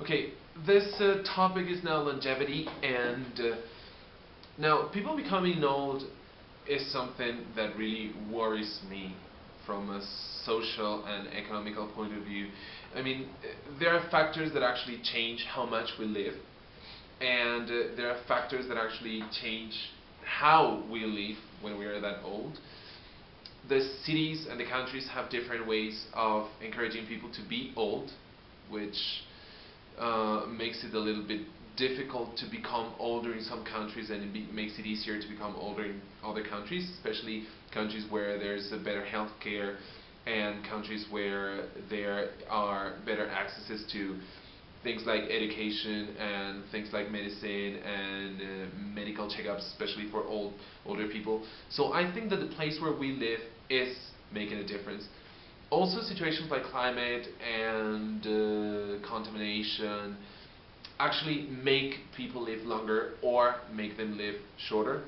Okay, this topic is now longevity, and now people becoming old is something that really worries me from a social and economical point of view. I mean, there are factors that actually change how much we live, and there are factors that actually change how we live when we are that old. The cities and the countries have different ways of encouraging people to be old, which makes it a little bit difficult to become older in some countries, and it makes it easier to become older in other countries, especially countries where there's a better health care and countries where there are better accesses to things like education and things like medicine and medical checkups, especially for older people. So I think that the place where we live is making a difference. Also, situations like climate and contamination actually make people live longer or make them live shorter.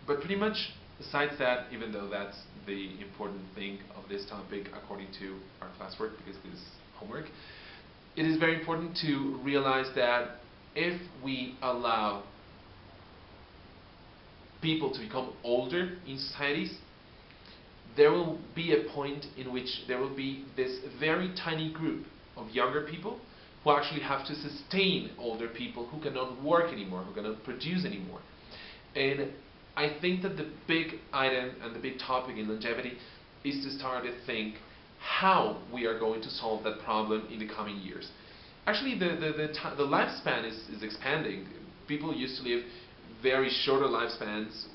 But pretty much besides that, even though that's the important thing of this topic according to our classwork, because this is homework, it is very important to realize that if we allow people to become older in societies, there will be a point in which there will be this very tiny group of younger people who actually have to sustain older people who cannot work anymore, who cannot produce anymore. And I think that the big item and the big topic in longevity is to start to think how we are going to solve that problem in the coming years. Actually, the lifespan is expanding. People used to live very shorter lifespans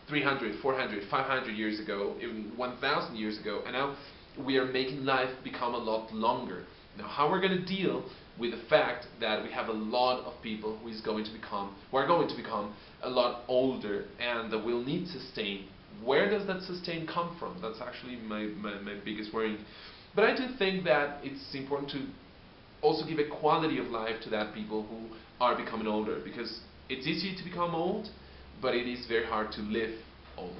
300, 400, 500 years ago, even 1,000 years ago, and now we are making life become a lot longer. Now, how we're going to deal with the fact that we have a lot of people who are going to become a lot older and that will need sustain. Where does that sustain come from? That's actually my biggest worry. But I do think that it's important to also give a quality of life to that people who are becoming older, because it's easy to become old, but it is very hard to live old.